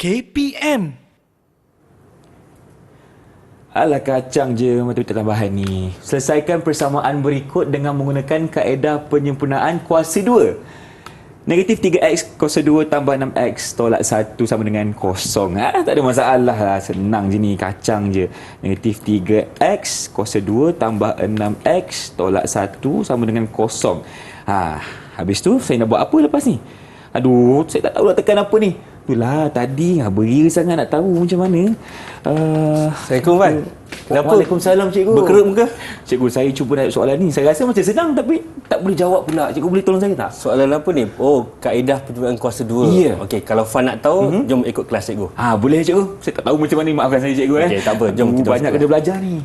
KPM. Alah kacang je matematik tambahan ni. Selesaikan persamaan berikut dengan menggunakan kaedah penyempurnaan kuasa 2. Negatif 3x kuasa 2 tambah 6x tolak 1 sama dengan kosong. Tak ada masalah lah. Senang je ni, kacang je. Negatif 3x kuasa 2 tambah 6x tolak 1 sama dengan kosong. Habis tu saya nak buat apa lepas ni? Aduh, saya tak tahu nak tekan apa ni. Itulah tadi beria sangat nak tahu macam mana. Assalamualaikum Fan. Kenapa? Waalaikumsalam cikgu. Berkerut muka? Cikgu, saya cuba nak soalan ni. Saya rasa macam senang tapi tak boleh jawab pula. Cikgu boleh tolong saya tak? Soalan apa ni? Oh, kaedah penyempurnaan kuasa 2. Ya. Okey, kalau Fan nak tahu, jom ikut kelas cikgu. Boleh cikgu. Saya tak tahu macam mana, maafkan saya cikgu. Okey, tak apa. Jom kita banyak kena belajar ni.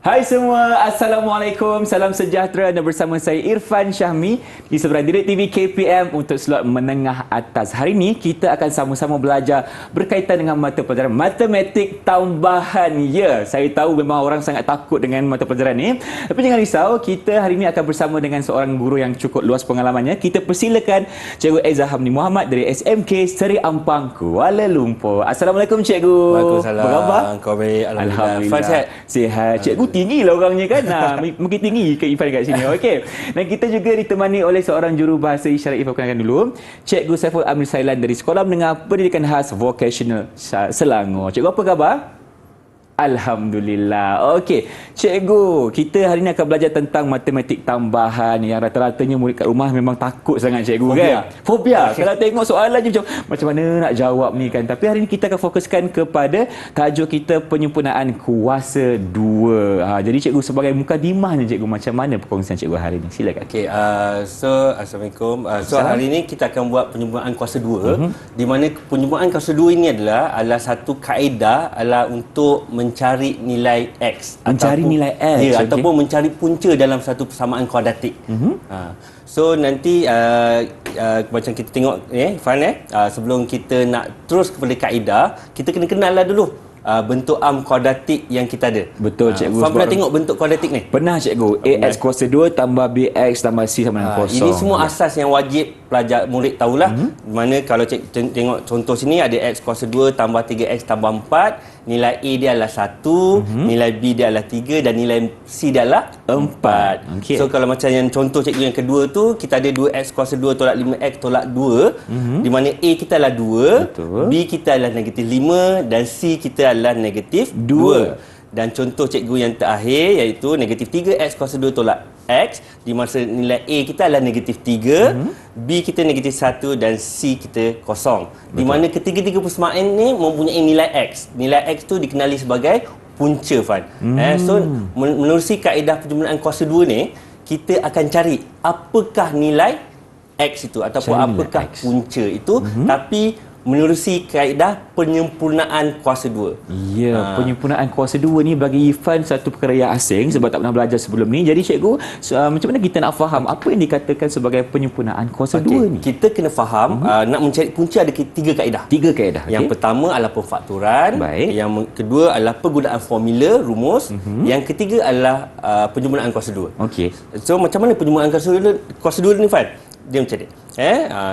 Hai semua, Assalamualaikum, salam sejahtera dan bersama saya Irfan Syahmi di seberang DirecTV KPM untuk slot menengah atas. Hari ini kita akan sama-sama belajar berkaitan dengan mata pelajaran matematik tambahan. Ya, saya tahu memang orang sangat takut dengan mata pelajaran ni. Tapi jangan risau, kita hari ini akan bersama dengan seorang guru yang cukup luas pengalamannya. Kita persilakan Cikgu Aizah Hamdi Muhammad dari SMK Seri Ampang, Kuala Lumpur. Assalamualaikum Cikgu. Waalaikumsalam. Apa khabar? Kau baik, Alhamdulillah. Fan sihat? Sihat. Cikgu tinggi lah orangnya kan. Mungkin tinggi ke Ifan kat sini. Okey. Dan kita juga ditemani oleh seorang jurubahasa isyarat. Ifan kenalkan dulu. Cikgu Saiful Amir Sailan dari Sekolah Menengah Pendidikan Khas Vocational Selangor. Cikgu apa khabar? Alhamdulillah. Okey, cikgu, kita hari ini akan belajar tentang matematik tambahan yang rata-ratanya murid kat rumah memang takut sangat cikgu. Fobia. Kan? Fobia. Kalau tengok soalan je macam mana nak jawab ni kan. Tapi hari ini kita akan fokuskan kepada tajuk kita penyempurnaan kuasa 2. Jadi cikgu sebagai mukadimah ni cikgu, macam mana perkongsian cikgu hari ini? Silakan. Okey, Assalamualaikum. Hari ini kita akan buat penyempurnaan kuasa 2 di mana penyempurnaan kuasa 2 ini adalah satu kaedah untuk mencari nilai X. Mencari nilai X. Ya, ataupun mencari punca dalam satu persamaan kuadratik. So nanti macam kita tengok Fan, sebelum kita nak terus kepada kaedah, kita kena kenal lah dulu bentuk kuadratik yang kita ada. Betul cikgu. Fan pernah tengok bentuk kuadratik ni? Pernah cikgu. AX kuasa 2 tambah BX tambah C sama dengan kosong. Ini semua asas yang wajib pelajar murid tahulah. Mana kalau tengok contoh sini ada X kuasa 2 tambah 3X tambah 4, nilai A dia adalah 1, nilai B dia adalah 3 dan nilai C dia adalah 4. Okay. So kalau macam yang contoh cikgu yang kedua tu, kita ada 2X kuasa 2 tolak 5X tolak 2, di mana A kita adalah 2, betul. B kita adalah negatif 5 dan C kita adalah negatif 2. Dan contoh cikgu yang terakhir iaitu negatif 3X kuasa 2 tolak X, di masa nilai A kita adalah negatif 3, B kita negatif 1 dan C kita kosong. Di mana ketiga-tiga persamaan ini mempunyai nilai X. Nilai X tu dikenali sebagai punca, Fan. So menerusi kaedah penyempurnaan kuasa 2 ni, kita akan cari apakah nilai X itu ataupun apakah punca itu, tapi menerusi kaedah penyempurnaan kuasa 2. Ya, penyempurnaan kuasa 2 ni bagi Ifan satu perkara yang asing sebab tak pernah belajar sebelum ni. Jadi cikgu, macam mana kita nak faham apa yang dikatakan sebagai penyempurnaan kuasa 2 ni? Kita kena faham nak mencari punca ada 3 kaedah. 3 kaedah. Yang pertama adalah pemfakturan, yang kedua adalah penggunaan formula rumus, yang ketiga adalah penyempurnaan kuasa 2. Okey. So macam mana penyempurnaan kuasa 2 ni, Fan? Dia macam ni.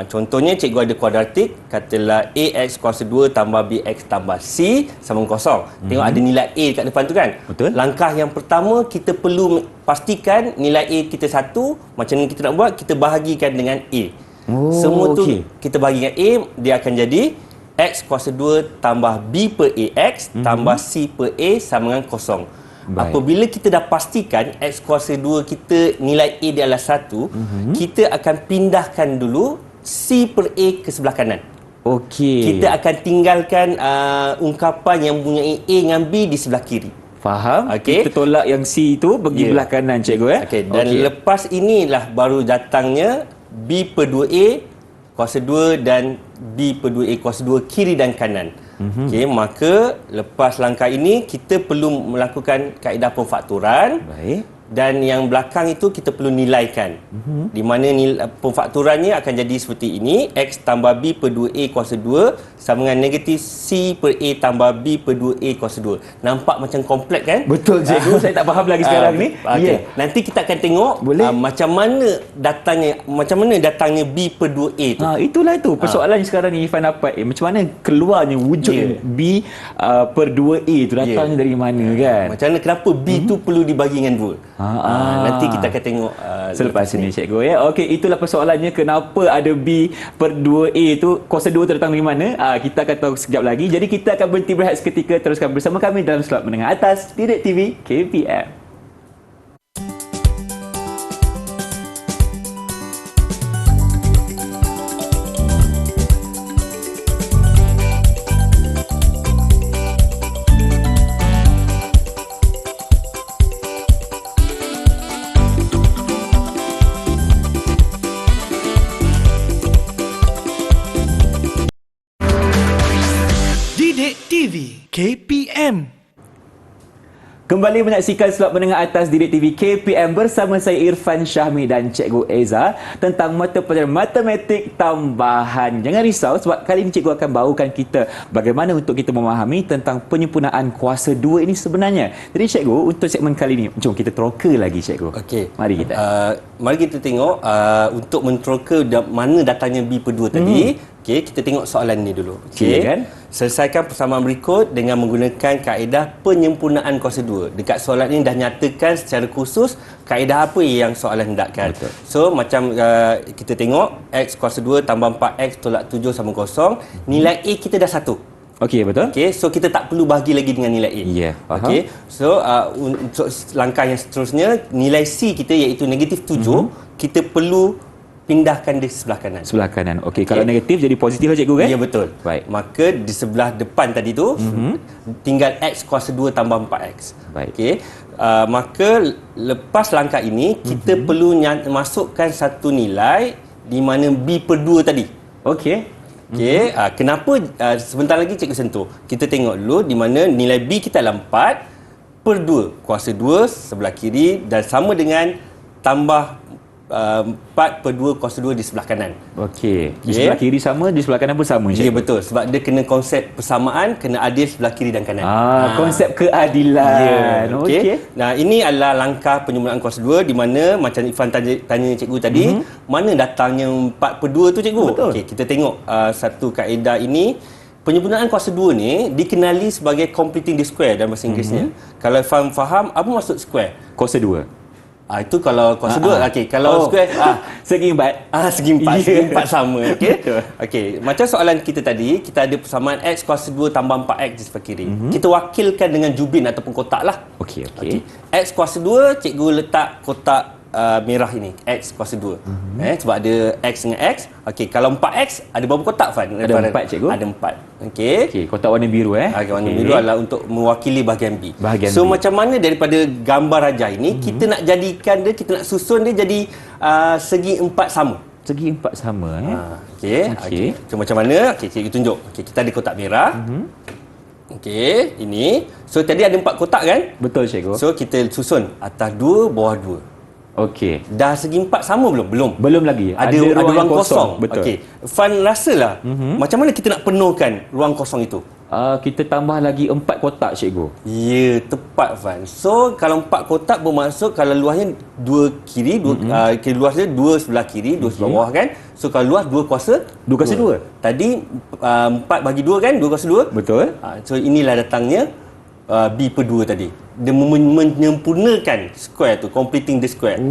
Contohnya cikgu ada kuadratik, katalah AX kuasa 2 tambah BX tambah C sama dengan kosong. Tengok ada nilai A dekat depan tu kan? Betul. Langkah yang pertama, kita perlu pastikan nilai A kita 1. Macam mana kita nak buat? Kita bahagikan dengan A. Semua tu kita bahagikan A, dia akan jadi X kuasa 2 tambah B per AX tambah C per A sama dengan kosong. Baik. Apabila kita dah pastikan X kuasa 2 kita nilai A dia adalah 1, kita akan pindahkan dulu C per A ke sebelah kanan. Okey. Kita akan tinggalkan ungkapan yang mempunyai A dengan B di sebelah kiri. Faham? Okay. Kita tolak yang C tu pergi belah kanan cikgu. Dan lepas inilah baru datangnya B per 2A kuasa 2 dan B per 2A kuasa 2 kiri dan kanan. Okey, maka lepas langkah ini kita perlu melakukan kaedah pemfakturan. Baik. Dan yang belakang itu kita perlu nilaikan. Di mana pemfakturannya akan jadi seperti ini. X tambah B per 2A kuasa 2 sama dengan negatif C per A tambah B per 2A kuasa 2. Nampak macam kompleks kan? Betul cikgu, saya tak faham lagi sekarang ni. Okay. Nanti kita akan tengok macam mana datangnya B per 2A tu. Itulah itu. Persoalannya sekarang ni Irfan dapat. Macam mana keluarnya wujud B per 2A tu datangnya dari mana kan? Macam mana kenapa B tu perlu dibagi dengan 2? Nanti kita akan tengok selepas ini cikgu ya. Okey, itulah persoalannya kenapa ada B per 2A tu, kuasa 2 tu datang dari mana? Kita akan tahu sekejap lagi. Jadi kita akan berhenti berehat seketika. Teruskan bersama kami dalam slot menengah atas Didik TV KPM. Didik TV KPM. Kembali menyaksikan slot menengah atas Didik TV KPM bersama saya Irfan Syahmi dan Cikgu Eza tentang mata pelajaran matematik tambahan. Jangan risau sebab kali ini cikgu akan bawakan kita bagaimana untuk kita memahami tentang penyempurnaan kuasa 2 ini sebenarnya. Jadi cikgu, untuk segmen kali ini, jom kita teroka lagi cikgu. Okey. Mari kita. Mari kita tengok untuk menteroka mana datangnya B per 2 tadi. Okey, kita tengok soalan ni dulu. Okey. Silakan. Selesaikan persamaan berikut dengan menggunakan kaedah penyempurnaan kuasa 2. Dekat soalan ini dah nyatakan secara khusus kaedah apa yang soalan hendakkan. Betul. So macam kita tengok X kuasa 2 tambah 4X tolak 7 sama kosong. Nilai A kita dah 1. Okey, betul. Okey, so kita tak perlu bahagi lagi dengan nilai A. Ya, faham. Okey. So untuk langkah yang seterusnya, nilai C kita iaitu negatif 7, kita perlu pindahkan di sebelah kanan. Sebelah kanan. Okey, kalau negatif jadi positif lah cikgu kan? Ya, betul. Baik. Maka di sebelah depan tadi tu tinggal X kuasa 2 tambah 4X. Baik. Okey. Maka lepas langkah ini kita perlu masukkan satu nilai di mana B per 2 tadi. Okey. Okey, kenapa sebentar lagi cikgu sentuh. Kita tengok dulu di mana nilai B kita adalah 4 per 2. Kuasa 2 sebelah kiri dan sama dengan tambah 4 per 2 kuasa 2 di sebelah kanan. Okey. Di sebelah kiri sama, di sebelah kanan pun sama. Ya, betul. Sebab dia kena konsep persamaan, kena adil sebelah kiri dan kanan. Konsep keadilan. Ya, okey. Nah, ini adalah langkah penyempurnaan kuasa 2 di mana macam Irfan tanya cikgu tadi, mana datangnya 4 per 2 tu cikgu? Betul. Okey, kita tengok satu kaedah ini. Penyempurnaan kuasa 2 ni dikenali sebagai completing the square dalam bahasa Inggerisnya. Kalau Irfan faham, apa maksud square? Kuasa 2. Itu kalau kuasa 2. Okey, kalau square segi 4. segi 4, segi 4 sama. Okey. Betul. Okey, macam soalan kita tadi, kita ada persamaan X kuasa 2 tambah 4X di sebelah kiri. Kita wakilkan dengan jubin ataupun kotak lah. Okey. X kuasa 2, cikgu letak kotak merah ini, X kuasa 2. Sebab ada X dengan X. Okey, kalau 4X, ada berapa kotak, Fan? Ada 4, cikgu. Ada 4. Okey, kotak warna biru warna biru adalah untuk mewakili bahagian B. Bahagian so B. macam mana daripada gambar rajah ini, kita nak jadikan dia, kita nak susun dia jadi segi 4 sama. Segi 4 sama Okey. So macam mana? Okey, cikgu tunjuk. Okey, kita ada kotak merah. Okey, ini. So tadi ada 4 kotak kan? Betul cikgu. So kita susun atas 2, bawah 2. Okey. Dah segi 4 sama belum? Belum lagi. Ada ruang kosong. Betul. Okey. Fan rasalah macam mana kita nak penuhkan ruang kosong itu? Kita tambah lagi 4 kotak cikgu. Ya, tepat Fan. So kalau 4 kotak bermaksud kalau luasnya 2 kiri, kiri luas dia 2 sebelah kiri, 2 sebelah bawah kan. So kalau luas 2 kuasa 2 kuasa 2. Tadi 4 bagi 2 kan, 2 kuasa 2. Betul. So inilah datangnya B per 2 tadi. Dia menyempurnakan square tu, completing the square.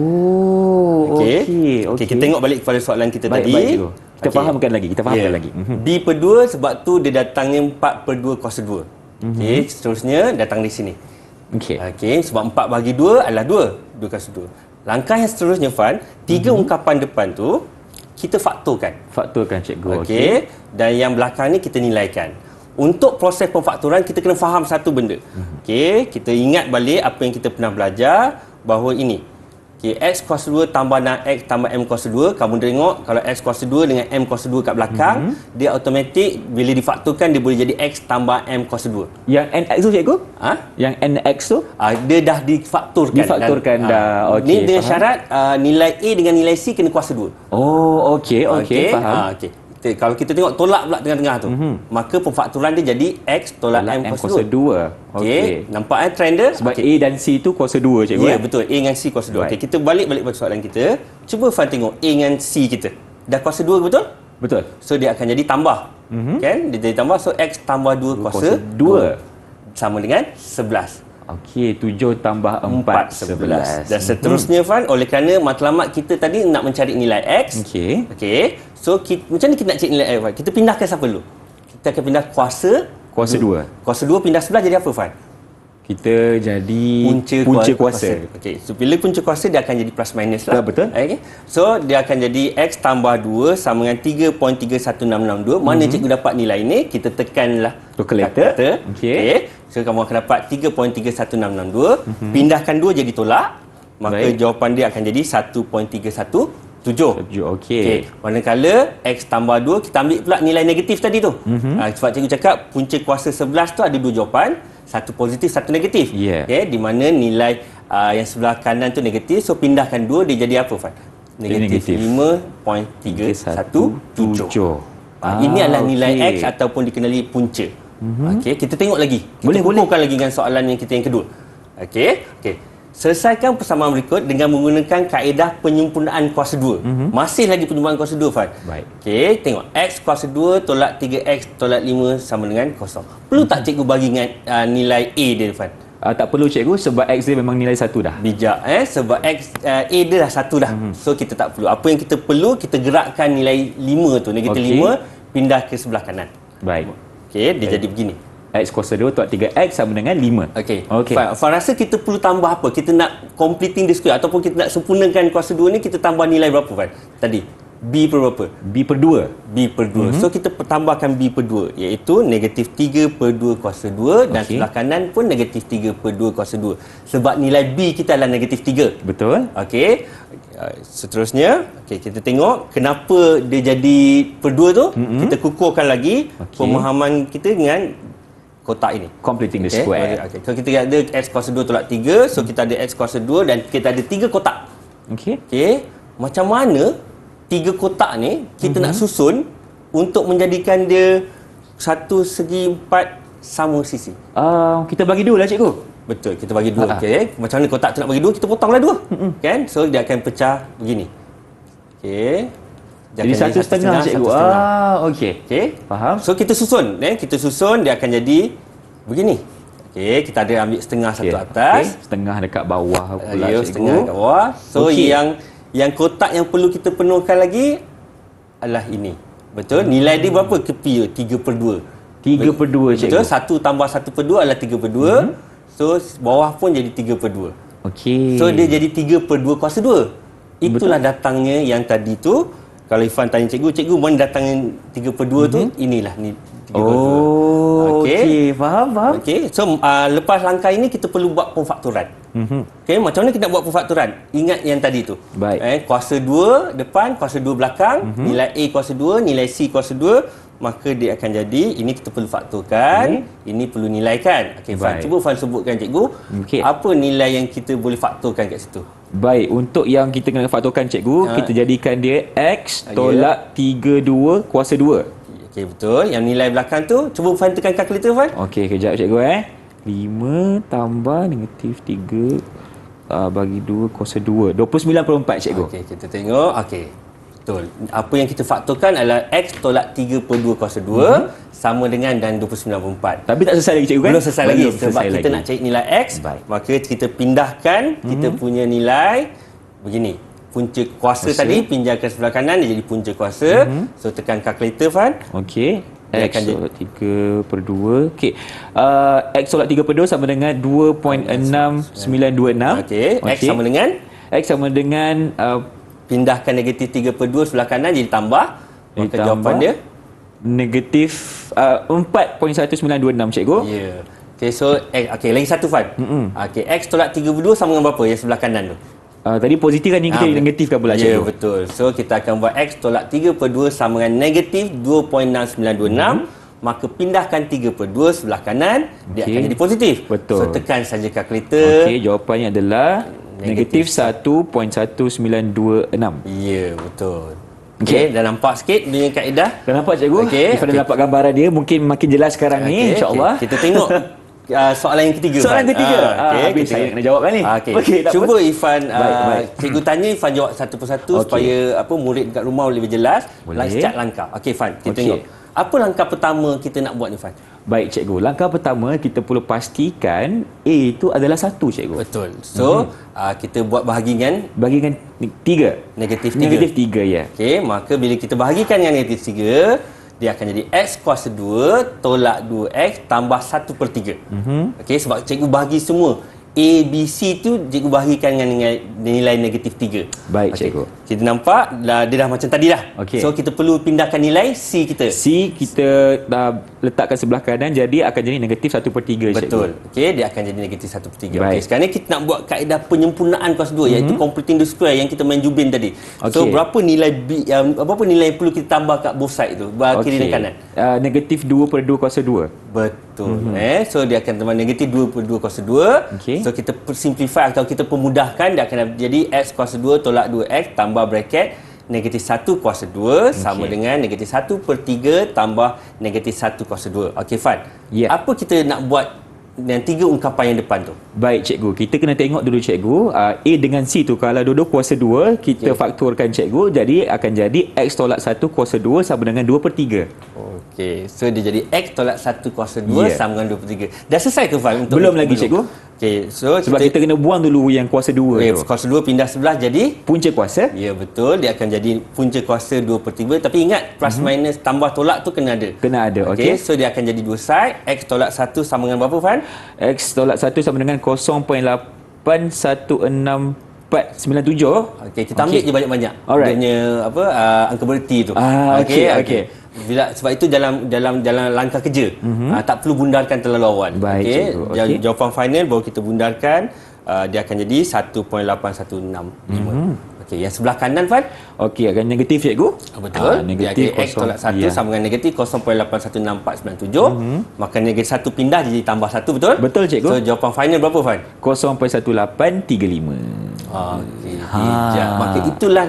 Okey, kita tengok balik kepada soalan kita tadi. Baik, kita fahamkan lagi, lagi. B per 2 sebab tu dia datangnya 4 per 2 kuasa 2. Okey, seterusnya datang di sini. Okey, sebab 4 bagi 2 adalah 2 kuasa 2. Langkah yang seterusnya, Fan, 3 ungkapan depan tu kita faktorkan. Cikgu. Okey, dan yang belakang ni kita nilaikan. Untuk proses pemfakturan kita kena faham satu benda. Okey, kita ingat balik apa yang kita pernah belajar bahawa ini. Okay, X kuasa 2 tambah X tambah M kuasa 2. Kamu tengok kalau X kuasa 2 dengan M kuasa 2 kat belakang, dia automatik bila difaktorkan dia boleh jadi X tambah M kuasa 2. Yang NX tu cikgu? Ha? Yang NX tu? Dia dah difaktorkan. Difaktorkan dah. Okey. Ni dengan faham. syarat nilai A dengan nilai C kena kuasa 2. Oh, okey, faham. Okey. Kalau kita tengok tolak pula tengah-tengah tu, maka pemfaktoran dia jadi X tolak M kuasa 2. Okey. Nampak trend dia? Sebab A dan C tu kuasa 2 cikgu. Ya, betul. A dengan C kuasa 2. Okey, kita balik pada soalan kita. Cuba Fan tengok A dengan C kita. Dah kuasa 2 betul? Betul. So dia akan jadi tambah. Kan? Dia jadi tambah. So X tambah 2 kuasa 2 sama dengan 11. Okey, 7 tambah 4 11. Dan seterusnya Fan, oleh kerana matlamat kita tadi nak mencari nilai X. Okey. Okey. So macam mana kita nak cari nilai X Fan? Kita pindahkan siapa dulu? Kita akan pindah kuasa 2. Kuasa 2 pindah 11 jadi apa Fan? Kita jadi Punca kuasa. Okey. So bila punca kuasa dia akan jadi plus minus lah. Betul. Okey. So dia akan jadi X tambah 2 sama dengan 3.31662. Mana cikgu dapat nilai ini? Kita tekanlah Calculator. Okey. So kamu akan dapat 3.31662. Pindahkan 2 jadi tolak. Maka Baik. jawapan dia akan jadi 1.317. Okey. Manakala X tambah 2, kita ambil pula nilai negatif tadi tu. Sebab cikgu cakap punca kuasa 11 tu ada 2 jawapan. Satu positif, satu negatif. Yeah. Okay, di mana nilai yang sebelah kanan tu negatif. So pindahkan 2, dia jadi apa Fan? Negatif 5.317. Ini adalah nilai X ataupun dikenali punca. Okey, kita tengok lagi. Kita kukuhkan lagi dengan soalan yang kita yang kedua. Okey. Selesaikan persamaan berikut dengan menggunakan kaedah penyempurnaan kuasa 2. Masih lagi penyempurnaan kuasa 2, Fan. Baik. Okey, tengok. X kuasa 2 tolak 3X tolak 5 sama dengan 0. Perlu tak cikgu bagi dengan nilai A dia, Fan? Tak perlu cikgu sebab X dia memang nilai 1 dah. Bijak sebab X A dia dah 1 dah. So kita tak perlu. Apa yang kita perlu, kita gerakkan nilai 5 tu, negatif 5 pindah ke sebelah kanan. Baik. Okey, dia jadi begini. X kuasa 2 tolak 3X sama dengan 5. Okey. Fan rasa kita perlu tambah apa? Kita nak completing the square ataupun kita nak sempurnakan kuasa 2 ni, kita tambah nilai berapa, Fan? Tadi B per berapa? B per 2. B per 2. So kita tambahkan B per 2, iaitu negatif 3 per 2 kuasa 2 dan sebelah kanan pun negatif 3 per 2 kuasa 2. Sebab nilai B kita adalah negatif 3. Betul. Okey. Seterusnya, kita tengok kenapa dia jadi per 2 tu. Kita kukuhkan lagi pemahaman kita dengan kotak ini. Completing the square. So kita ada X kuasa 2 tolak 3. So kita ada X kuasa 2 dan kita ada 3 kotak. Okey. Macam mana 3 kotak ni kita nak susun untuk menjadikan dia satu segi 4 sama sisi? Kita bagi 2 lah cikgu. Betul, kita bagi 2. Okey. Macam mana kotak tu nak bagi 2? Kita potonglah 2. Kan? So dia akan pecah begini. Okey. Jadi 1,5 cikgu. Okey. Faham. So kita susun, kita susun dia akan jadi begini. Okey, kita ada ambil setengah satu atas, setengah dekat bawah pula cikgu. Setengah dekat bawah. So yang kotak yang perlu kita penuhkan lagi adalah ini. Betul? Nilai dia berapa ke P? 3 per 2. 3 per 2 cikgu. Betul? 1 tambah 1 per 2 adalah 3 per 2. So bawah pun jadi 3 per 2. Okey. So dia jadi 3 per 2 kuasa 2. Itulah datangnya yang tadi tu. Kalau Ifan tanya cikgu mana datangnya 3 per 2 tu? Inilah ni 3 per 2. Okey, faham. Okey, so lepas langkah ini kita perlu buat pemfaktoran. Okey, macam mana kita nak buat pemfaktoran? Ingat yang tadi tu. Baik. Kuasa 2 depan, kuasa 2 belakang, nilai A kuasa 2, nilai C kuasa 2, maka dia akan jadi, ini kita perlu faktorkan, ini perlu nilaikan. Okey, cuba Fan sebutkan cikgu, apa nilai yang kita boleh faktorkan kat situ? Baik, untuk yang kita kena faktorkan cikgu, kita jadikan dia X tolak 32 kuasa 2. Okey, betul. Yang nilai belakang tu, cuba Fan tekan kalkulator, Fan. Okey, kejap cikgu 5 tambah negatif 3 bagi 2 kuasa 2. 29/4 cikgu. Okey, kita tengok. Okey. Betul. Apa yang kita faktorkan adalah X tolak 3 per 2 kuasa 2 sama dengan dan 29/4. Tapi tak selesai lagi cikgu kan? Belum selesai lagi sebab kita nak cari nilai X. Maka kita pindahkan kita punya nilai begini. Punca kuasa tadi pinjamkan sebelah kanan, dia jadi punca kuasa. So tekan kalkulator, Fan. Okey. X tolak 3 per 2. Okey. X tolak 3 per 2 sama dengan 2.6926. Okey. X sama dengan? X sama dengan pindahkan negatif 3 per 2 sebelah kanan jadi tambah. Maka jawapan dia? Negatif 4.1926 cikgu. Ya. Okey, so lagi satu, Fan. Okey, X tolak 3 per 2 sama dengan berapa yang sebelah kanan tu? Tadi positif kan, ni kita negatifkan pula Ya, cikgu. betul. So, kita akan buat X tolak 3/2 sama dengan negatif 2.6926. Maka pindahkan 3/2 sebelah kanan, dia akan jadi positif. Betul. So, tekan saja kalkulator. Okey, jawapannya adalah negatif 1.1926. Ya, betul. Okey. Dah nampak sikit dengan kaedah? Dah nampak cikgu? Okey, Ifan dah dapat gambaran dia, mungkin makin jelas sekarang ni, insya-Allah. Kita tengok soalan yang ketiga. Soalan Fan. ketiga. Habis kita saya nak kena jawab kan ni. Okey. tak Cuba apa. Ifan Baik. cikgu tanya, Ifan jawab satu persatu supaya murid dekat rumah lebih jelas. Boleh. Setiap langkah. Okey, Fan, kita Okey. tengok. Apa langkah pertama kita nak buat ni, Fan? Baik cikgu, langkah pertama kita perlu pastikan A itu adalah 1 cikgu. Betul. So, kita buat bahagian Bagikan 3. negatif 3. Negatif 3 ya. Okey, maka bila kita bahagikan dengan negatif 3, dia akan jadi X kuasa 2 tolak 2X tambah 1/3. Okey, sebab cikgu bahagi semua. A, B, C tu cikgu bahagikan dengan nilai negatif 3. Baik, Okey. cikgu. Kita nampak dia dah macam tadi dah. Okey. So, kita perlu pindahkan nilai C kita. C kita dah letakkan sebelah kanan, jadi akan jadi negatif 1/3 cikgu. Betul. Okey, dia akan jadi negatif 1/3. Baik. Okey, sekarang ni kita nak buat kaedah penyempurnaan kuasa 2 iaitu completing the square yang kita main jubin tadi. So, Okey. berapa nilai B, berapa nilai yang perlu kita tambah kat both side tu, kiri dan kanan? Negatif 2/2 kuasa 2. Betul. So dia akan tambah negatif 2/2 kuasa 2. Okey. So kita simplify atau kita pemudahkan, dia akan jadi X kuasa 2 tolak 2X tambah bracket negatif 1 kuasa 2 sama dengan negatif 1/3 tambah negatif 1 kuasa 2. Okey, Fan. Ya. Apa kita nak buat dengan 3 ungkapan yang depan tu? Baik cikgu, kita kena tengok dulu cikgu, A dengan C tu kalau dua-dua kuasa 2, kita faktorkan cikgu, jadi akan jadi X tolak 1 kuasa 2 sama dengan 2/3. Okey, so dia jadi X tolak 1 kuasa 2 Ya. sama dengan 2/3. Dah selesai ke, Fan? Belum lagi, cikgu. Okey, so Sebab kita kena buang dulu yang kuasa 2 tu. kuasa 2 pindah sebelah jadi Punca kuasa. ya, betul. Dia akan jadi punca kuasa 2/3. Tapi ingat, plus minus tambah tolak tu kena ada. Kena ada, Okey, okey. so dia akan jadi dua side. X tolak 1 sama dengan berapa, Fan? X tolak 1 sama dengan 0.81697. Okey, kita ambil je banyak-banyak. Alright. Dia punya angka berti tu. Okey. Sebab itu dalam langkah kerja. Tak perlu bundarkan terlalu awal. Baik, Okey. cikgu. Okey. Jawapan final baru kita bundarkan. Dia akan jadi 1.8165. Okey, yang sebelah kanan, Fan? Okey, akan negatif cikgu. Betul. Negatif Dia X tolak 1 sama dengan negatif 0.81697. Maka negatif 1 pindah jadi tambah 1, betul? Betul, cikgu. So, jawapan final berapa, Fan? 0.1835. Okey, bijak. Maka itulah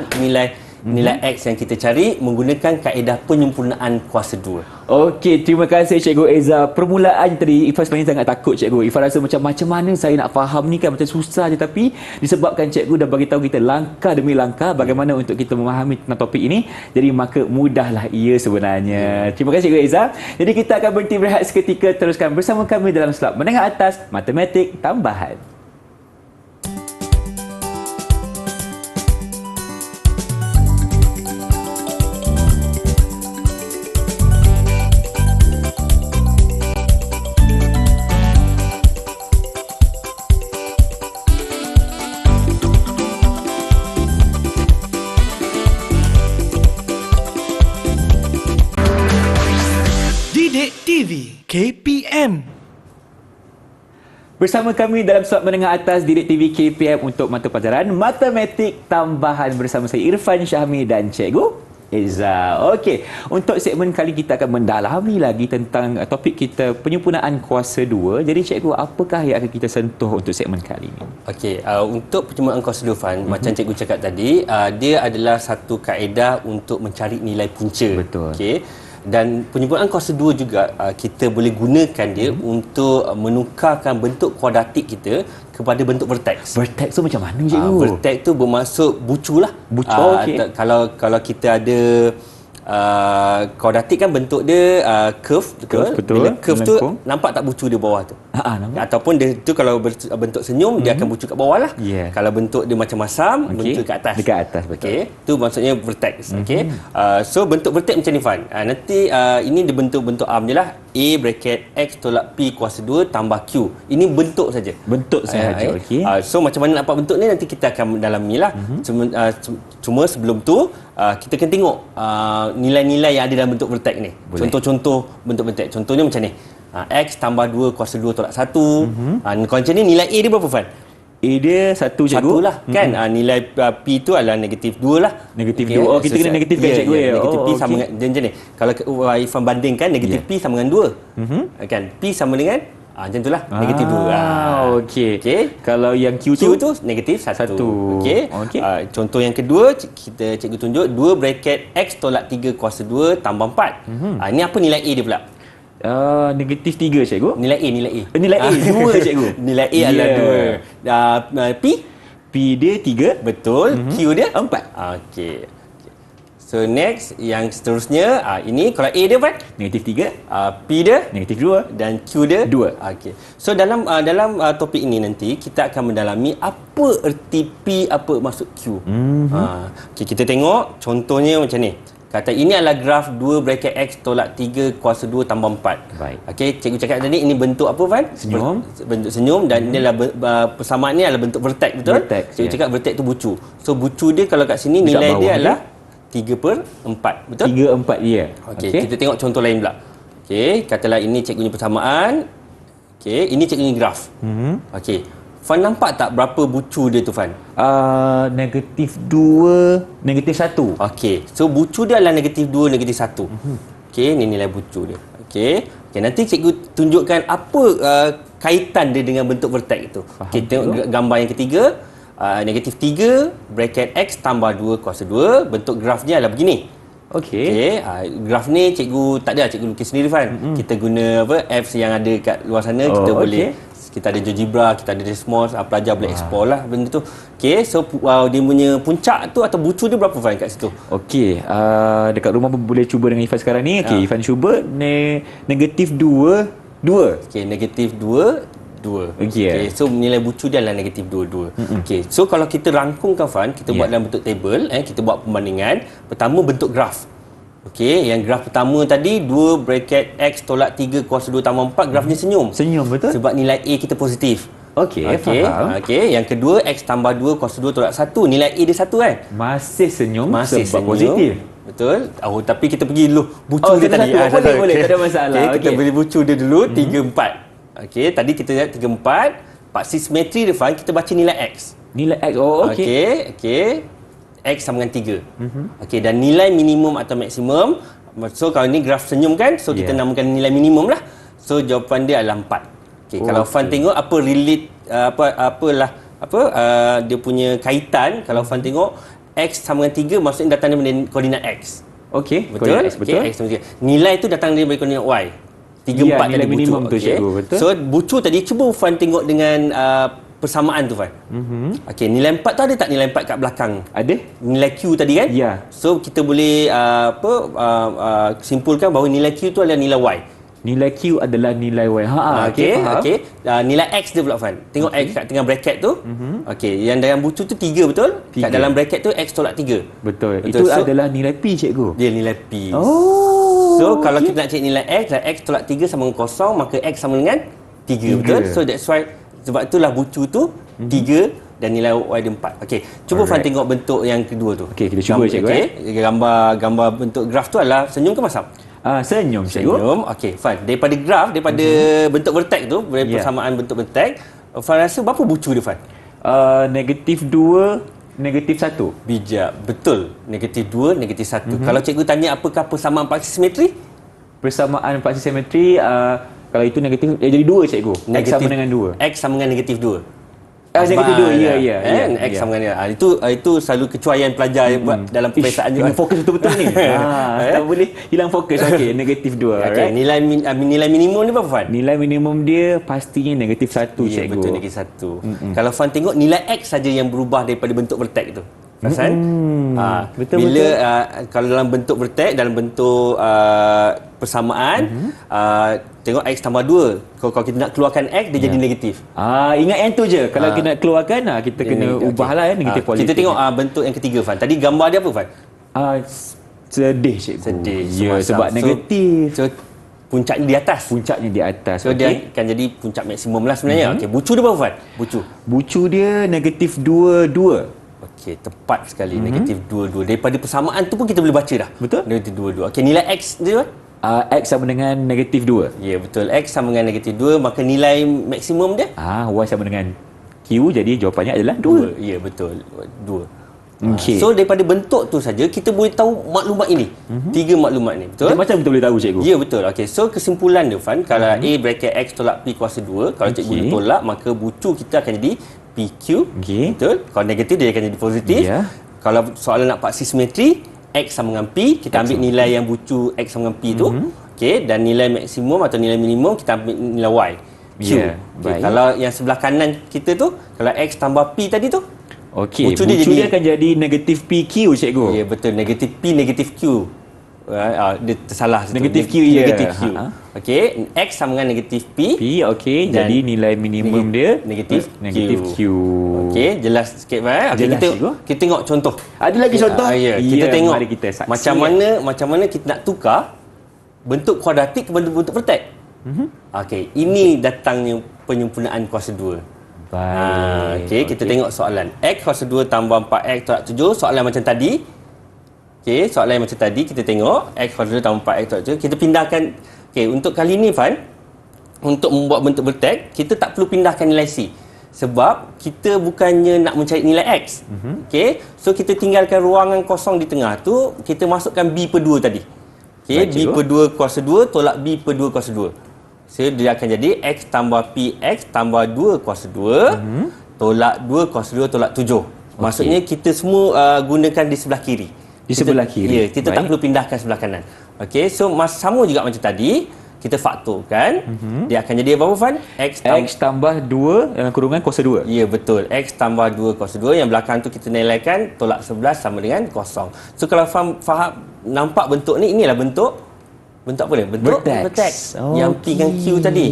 nilai X yang kita cari menggunakan kaedah penyempurnaan kuasa 2. Okey, terima kasih Cikgu Eza. Permulaan tadi Ifan sebenarnya sangat takut cikgu. Ifan rasa macam mana saya nak faham ni kan, macam susah je, tapi disebabkan cikgu dah bagi tahu kita langkah demi langkah bagaimana untuk kita memahami tentang topik ini, jadi maka mudahlah ia sebenarnya. Terima kasih Cikgu Eza. Jadi kita akan berhenti berehat seketika, teruskan bersama kami dalam slot menengah atas Matematik Tambahan. Didik TV KPM. Bersama kami dalam slot menengah atas Didik TV KPM untuk mata pelajaran Matematik Tambahan bersama saya Irfan Syahmi dan Cikgu Eza. Okey, untuk segmen kali kita akan mendalami lagi tentang topik kita penyempurnaan kuasa 2. Jadi cikgu, apakah yang akan kita sentuh untuk segmen kali ini? Okey, untuk penyempurnaan kuasa 2, Fan, macam cikgu cakap tadi, dia adalah satu kaedah untuk mencari nilai punca. Betul. Okey. Dan penyempurnaan kuasa 2 juga kita boleh gunakan dia untuk menukarkan bentuk kuadratik kita kepada bentuk vertex. Vertex tu macam mana cikgu? Vertex tu bermaksud bucu lah. Bucu, okey. Kalau kita ada kuadratik kan bentuk dia curve, betul? Betul. Bila curve tu Melengkung. nampak tak bucu dia bawah tu? Nampak. Ataupun dia tu kalau bentuk senyum dia akan bucu kat bawah lah. Yeah. Kalau bentuk dia macam masam, Okey. bentuk kat atas. Dekat atas, betul. Okey, tu maksudnya vertex. Okey. So bentuk vertex macam ni, Fan. Nanti ini dia bentuk arm je lah. A bracket X tolak P kuasa 2 tambah Q. Ini bentuk saja. Bentuk sahaja, okey. So macam mana nak dapat bentuk ni nanti kita akan mendalami lah. Cuma sebelum tu kita kena tengok nilai-nilai yang ada dalam bentuk vertex ni. Boleh. Contoh-contoh bentuk vertex. Contohnya macam ni. X tambah 2 kuasa 2 tolak 1. Kalau macam ni nilai A dia berapa, Fan? A dia 1 cikgu. Satu lah kan. Nilai P tu adalah negatif 2 lah. Negatif 2. Oh, kita kena negatifkan cikgu ya. Negatif P Oh, sama okey. dengan macam ni. Kalau Irfan bandingkan negatif P sama dengan 2. Kan? P sama dengan macam itulah negatif 2. Okey. Okey. Kalau yang Q Q tu tu negatif 1. Satu. Okey. Okey. Contoh yang kedua, cikgu tunjuk 2 bracket X tolak 3 kuasa 2 tambah 4. Ini apa nilai A dia pula? negatif 3 cikgu. Nilai A. Nilai A 2 cikgu. Nilai A adalah 2. P? P dia 3. Betul. Q dia? 4. Okey. So next, yang seterusnya, ini kalau A dia apa? Negatif 3. P dia? Negatif 2. Dan Q dia? 2. Okey. So dalam topik ini nanti, kita akan mendalami apa erti P, apa maksud Q. Okey, kita tengok contohnya macam ni. Kata ini adalah graf 2 bracket X tolak 3 kuasa 2 tambah 4. Baik. Okey, cikgu cakap tadi ini bentuk apa, Fan? Senyum. Bentuk senyum dan ini adalah persamaan ni adalah bentuk vertex, betul? Vertex, Cikgu cakap vertex tu bucu. So bucu dia kalau kat sini Dekat nilai bawah dia dia? adalah 3/4, betul? 3/4 dia. Okey, kita tengok contoh lain pula. Okey, katalah ini cikgunya persamaan. Okey, ini cikgunya graf. Okey. Fan nampak tak berapa bucu dia tu, Fan? Negatif 2, negatif 1. Okey, so bucu dia adalah negatif 2, negatif 1. Okey, ni nilai bucu dia. Okey, nanti cikgu tunjukkan apa kaitan dia dengan bentuk vertex itu. Okey, tengok gambar yang ketiga. Negatif 3 bracket X tambah 2 kuasa 2. Bentuk grafnya adalah begini. Okey. Graf ni cikgu tak ada, cikgu lukis sendiri, Fan. Kita guna apps yang ada kat luar sana. Kita boleh, kita ada GeoGebra, kita ada Desmos, pelajar boleh explore lah benda tu. Okey, so dia punya puncak tu atau bucu dia berapa, Fan, kat situ? Okey, dekat rumah pun boleh cuba dengan Ifan sekarang ni. Okey, Ifan cuba negatif 2, 2. Okey, negatif 2, 2. Okey. So nilai bucu dia adalah negatif 2, 2. Okey, so kalau kita rangkumkan, Fan, kita buat dalam bentuk table, kita buat pembandingan. Pertama bentuk graf. Okey, yang graf pertama tadi 2 bracket X tolak 3 kuasa 2 tambah 4, grafnya senyum. Senyum, betul? Sebab nilai A kita positif. Okey, faham. Okey, yang kedua X tambah 2 kuasa 2 tolak 1, nilai A dia 1 kan? Masih senyum Masih sebab senyum. positif. Betul. Tapi kita pergi dulu bucu dia satu-satu. tadi. Boleh, boleh. Tak ada masalah. Okey, kita Okey. beri bucu dia dulu 3, 4. Okey, tadi kita lihat 3, 4. Paksi simetri dia, Fan, kita baca nilai X. Nilai X. Oh, okey. Okey. X sama dengan 3. Okey, dan nilai minimum atau maksimum. So kalau ni graf senyum kan, so kita namakan nilai minimum lah. So jawapan dia adalah 4. Okey, kalau Fan tengok apa relate dia punya kaitan, kalau Fan tengok X sama dengan 3 maksudnya datang daripada koordinat X. Okey, Betul? X, betul. Okay, X sama 3. Nilai tu datang daripada koordinat Y. 3, 4 nilai tadi minimum bucu. tu, cikgu, betul. So bucu tadi cuba Fan tengok dengan persamaan tu, Fan. Okey, nilai 4 tu ada tak nilai 4 kat belakang? Ada? Nilai Q tadi kan? Ya. So kita boleh simpulkan bahawa nilai Q tu adalah nilai Y. Nilai Q adalah nilai Y. Okey, faham. Okey. Nilai X dia pula, Fan. Tengok X kat tengah bracket tu. Okey, yang dalam bucu tu 3, betul? 3. Kat dalam bracket tu X tolak 3. Betul. Betul. Itu So, adalah nilai P, cikgu. dia nilai P. Oh. So kalau kita nak cek nilai X tolak 3 sama dengan kosong, maka X sama dengan 3, betul? So that's why, sebab itulah bucu tu 3 dan nilai Y dia 4. Okey, cuba Fan tengok bentuk yang kedua tu. Okey, kita cuba, cikgu. Gambar bentuk graf tu adalah senyum ke masam? Senyum, cikgu. Senyum. Okey, Fan. Daripada graf, daripada bentuk vertex tu, dari persamaan bentuk vertex, Fan rasa berapa bucu dia, Fan? Negatif 2, negatif 1. Bijak. Betul. Negatif 2, negatif 1. Kalau cikgu tanya apakah persamaan paksi simetri? Persamaan paksi simetri, kalau itu negatif, jadi 2, cikgu. X sama dengan 2. X sama dengan negatif 2. Negatif 2, ya. X sama dengan itu selalu kecuaian pelajar yang buat dalam peperiksaan juga. Kena fokus betul-betul ni. Tak boleh hilang fokus. Okey, negatif 2. Okey, nilai minimum dia berapa, Fan? Nilai minimum dia pastinya negatif 1, Ya, cikgu. betul, negatif 1. Kalau Fan tengok nilai X saja yang berubah daripada bentuk vertex tu. Perasan? Betul, bila kalau dalam bentuk vertex, dalam bentuk persamaan, tengok X tambah 2. Kalau kita nak keluarkan X, dia jadi negatif. Ingat yang tu je. Kalau kita nak keluarkan, kita kena ubahlah negatif positif. Kita tengok bentuk yang ketiga, Fan. Tadi gambar dia apa, Fan? Sedih, cikgu. Sedih. Ya, sebab negatif. So, puncaknya di atas. Puncaknya di atas. So, dia akan jadi puncak maksimum lah sebenarnya. Okey, bucu dia berapa, Fan? Bucu dia negatif 2, 2. Okey, tepat sekali. Negatif 2, 2. Daripada persamaan tu pun kita boleh baca dah. Betul. Negatif 2, 2. Okey, nilai X dia, X sama dengan negatif 2. ya, betul. X sama dengan negatif 2, maka nilai maksimum dia Y sama dengan Q, jadi jawapannya adalah 2. Ya, betul. 2. Okey. So daripada bentuk tu saja kita boleh tahu maklumat ini. 3 maklumat ni, betul? Macam kita boleh tahu cikgu? Ya, betul. Okey, so kesimpulan dia Fan, kalau A bracket X tolak P kuasa 2, kalau cikgu Okey. tolak maka bucu kita akan jadi PQ. Okey. Betul? Kalau negatif dia akan jadi positif. Ya. Kalau soalan nak paksi simetri, X sama dengan P, kita ambil nilai yang bucu X sama dengan P tu. Okey, dan nilai maksimum atau nilai minimum kita ambil nilai Y. Q. Ya, Okey, baik. kalau yang sebelah kanan kita tu, kalau X tambah P tadi tu, Okey, bucu bucu dia dia, jadi- akan jadi negatif PQ cikgu. ya betul, negatif P, negatif Q. Dia tersalah situ. Negatif Q, ya. Negatif Q. Ha. Okey, X sama dengan negatif P. P, okey, Dan jadi nilai minimum dia negatif negatif Q. Okey, jelas sikit Okey, Jelas, kita cikgu. kita tengok contoh. Ada lagi contoh? Ya, kita tengok mari kita saksi. macam mana kita nak tukar bentuk kuadratik ke bentuk vertek. Okey, ini datangnya penyempurnaan kuasa 2. Baik. Okey, kita tengok soalan. X kuasa 2 tambah 4X tolak 7, soalan macam tadi. Okey, soalan macam tadi kita tengok X kuasa 2 tambah 4X tolak 7. Kita pindahkan. Okey, untuk kali ni Fan, untuk membuat bentuk vertek, kita tak perlu pindahkan nilai C. Sebab kita bukannya nak mencari nilai X. Okey, so kita tinggalkan ruangan kosong di tengah tu, kita masukkan B per 2 tadi. Okey, Baik, B cikgu. per 2 kuasa 2 tolak B per 2 kuasa 2. So, dia akan jadi X tambah PX tambah 2 kuasa 2 tolak 2 kuasa 2 tolak 7. Maksudnya kita semua gunakan di sebelah kiri. Di sebelah kiri. Ya, kita tak Baik. perlu pindahkan sebelah kanan. Okey, so sama juga macam tadi, kita faktorkan. Dia akan jadi apa Fan? X tambah 2 dalam kurungan kuasa 2. Ya, betul. X tambah 2 kuasa 2. Yang belakang tu kita nilaikan tolak 11 sama dengan kosong. So kalau faham nampak bentuk ni, inilah bentuk apa dia? Bentuk Vertex. vertex. Yang P dan Q tadi.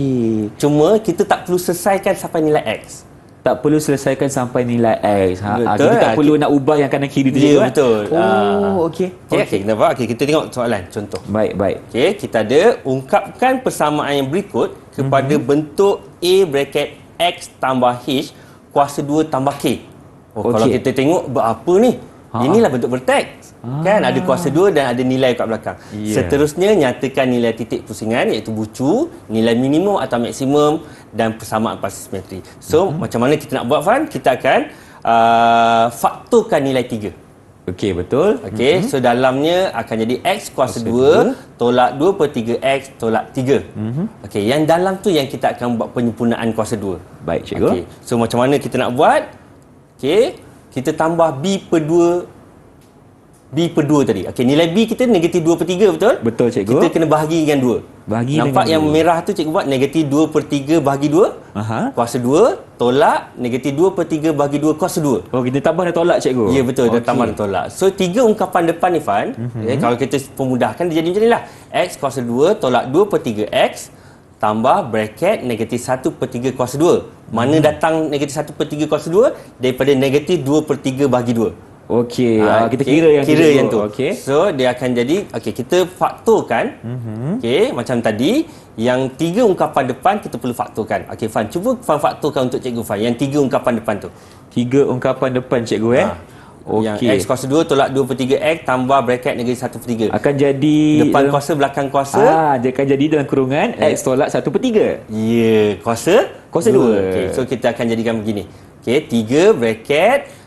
Cuma kita tak perlu selesaikan sampai nilai X. Tak perlu selesaikan sampai nilai X. Betul. Kita tak perlu nak ubah yang kanan kiri tu Ya, cikgu, kan? betul. Oh, okey. Okey, kita nampak. Okey, kita tengok soalan contoh. Baik, baik. Okey, kita ada ungkapkan persamaan yang berikut kepada bentuk A bracket X tambah H kuasa 2 tambah K. Kalau Okey. kita tengok berapa ni? Inilah bentuk vertex. Kan ada kuasa 2 dan ada nilai kat belakang. Ya. Seterusnya nyatakan nilai titik pusingan iaitu bucu, nilai minimum atau maksimum dan persamaan pasti simetri. So, macam mana kita nak buat Fan? Kita akan faktorkan nilai 3. Okey, betul. Okey, so dalamnya akan jadi X kuasa 2 tolak 2 per 3X tolak 3. Okey, yang dalam tu yang kita akan buat penyempurnaan kuasa 2. Baik, cikgu. Okey, so macam mana kita nak buat? Okey, kita tambah B per 2 tadi. Okey, nilai B kita negatif 2 per 3, betul? Betul, cikgu. Kita kena bahagi dengan 2. Bahagi Nampak dengan yang dua. merah tu cikgu buat negatif 2 per 3 bahagi 2. Aha. Kuasa 2 tolak negatif 2 per 3 bahagi 2 kuasa 2. Oh, kita tambah dan tolak, cikgu. Ya, betul, dia Okey. tambah dan tolak. So 3 ungkapan depan ni Fan, kalau kita pemudahkan dia jadi macam ni lah. X kuasa 2 tolak 2 per 3X tambah bracket negatif 1 per 3 kuasa 2. Mana datang negatif 1 per 3 kuasa 2? Daripada negatif 2 per 3 bahagi 2. Okey, kita okey, kira yang kira tu. yang tu. Okey. So dia akan jadi kita faktorkan. Okey, macam tadi yang 3 ungkapan depan kita perlu faktorkan. Okey Fan, cuba Fan faktorkan untuk cikgu Fan yang 3 ungkapan depan tu. 3 ungkapan depan, cikgu Yang Okey. X kuasa 2 tolak 2 per 3X tambah bracket negatif 1 per 3. Akan jadi Depan dalam- kuasa, belakang kuasa. dia akan jadi dalam kurungan X tolak 1 per 3. Ya, kuasa Kuasa 2. Okey, so kita akan jadikan begini. Okey, 3 bracket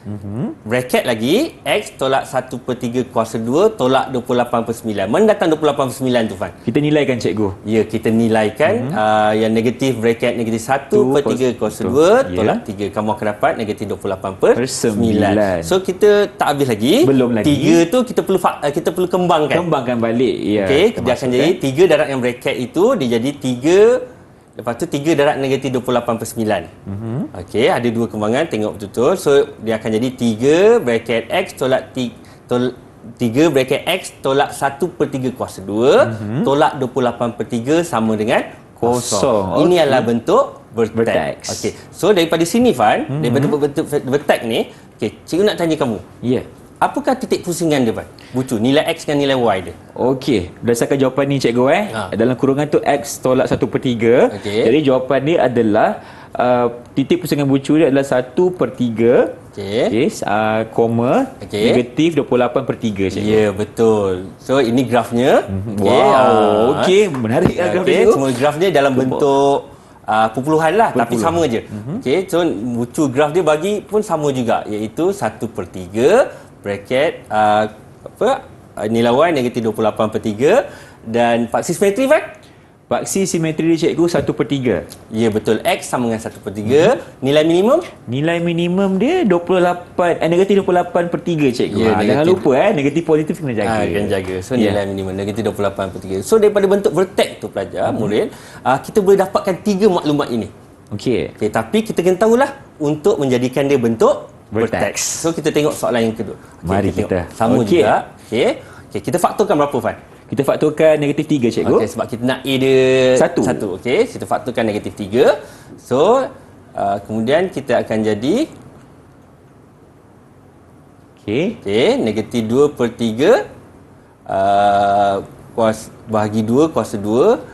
bracket lagi X tolak 1 per 3 kuasa 2 tolak 28 per 9. Mana datang 28 per 9 tu Fan? Kita nilaikan, cikgu. Ya, kita nilaikan yang negatif bracket negatif 1 per 3 kuasa 2 tolak 3. Kamu akan dapat negatif 28 per 9. So kita tak habis lagi. Belum lagi. 3 tu kita perlu kembangkan. Kembangkan balik. Ya. Okey, kita dia akan masukkan. jadi 3 darab yang bracket itu dia jadi 3. Lepas tu 3 darab negatif 28 per 9. Okey, ada 2 kembangan, tengok betul-betul. So dia akan jadi 3 bracket X tolak 3 bracket X tolak 1 per 3 kuasa 2 tolak 28 per 3 sama dengan kosong. Ini Okey. adalah bentuk Vertex. vertex. Okey, so daripada sini Fan, daripada bentuk vertex ni, okey, cikgu nak tanya kamu. Ya. Apakah titik pusingan dia Fan? Bucu, nilai X dan nilai Y dia. Okey, berdasarkan jawapan ni, cikgu dalam kurungan tu X tolak 1 per 3. Okey. Jadi jawapan ni adalah titik pusingan bucu dia adalah 1 per 3. Okey. Koma Okey. negatif 28 per 3, cikgu. Ya, betul. So ini grafnya. Wow, okey, menarik lah graf Okey, dia tu. semua graf dia dalam bentuk perpuluhan lah, tapi sama je. Okey, so mutu graf dia bagi pun sama juga, iaitu 1/3 bracket nilai Y negatif 28/3 dan paksi simetri kan? Paksi simetri dia cikgu 1/3. Ya betul, X sama dengan 1/3. Nilai minimum? Nilai minimum dia 28 negatif 28/3 cikgu. Ya, Jangan negatif. lupa negatif positif kena jaga. Kena jaga. So nilai minimum negatif 28/3. So daripada bentuk vertex tu pelajar, murid, kita boleh dapatkan 3 maklumat ini. Okey. Okey, tapi kita kena tahulah untuk menjadikan dia bentuk Vertex. vertex. So kita tengok soalan yang kedua. Okey, Mari tengok. kita. Sama Okey. juga. Okey. Okey, kita faktorkan berapa Fan? Kita faktorkan negatif 3 cikgu. Okey, sebab kita nak A dia Satu. 1. Okey, kita faktorkan negatif 3. So kemudian kita akan jadi negatif 2/3 bahagi 2 kuasa 2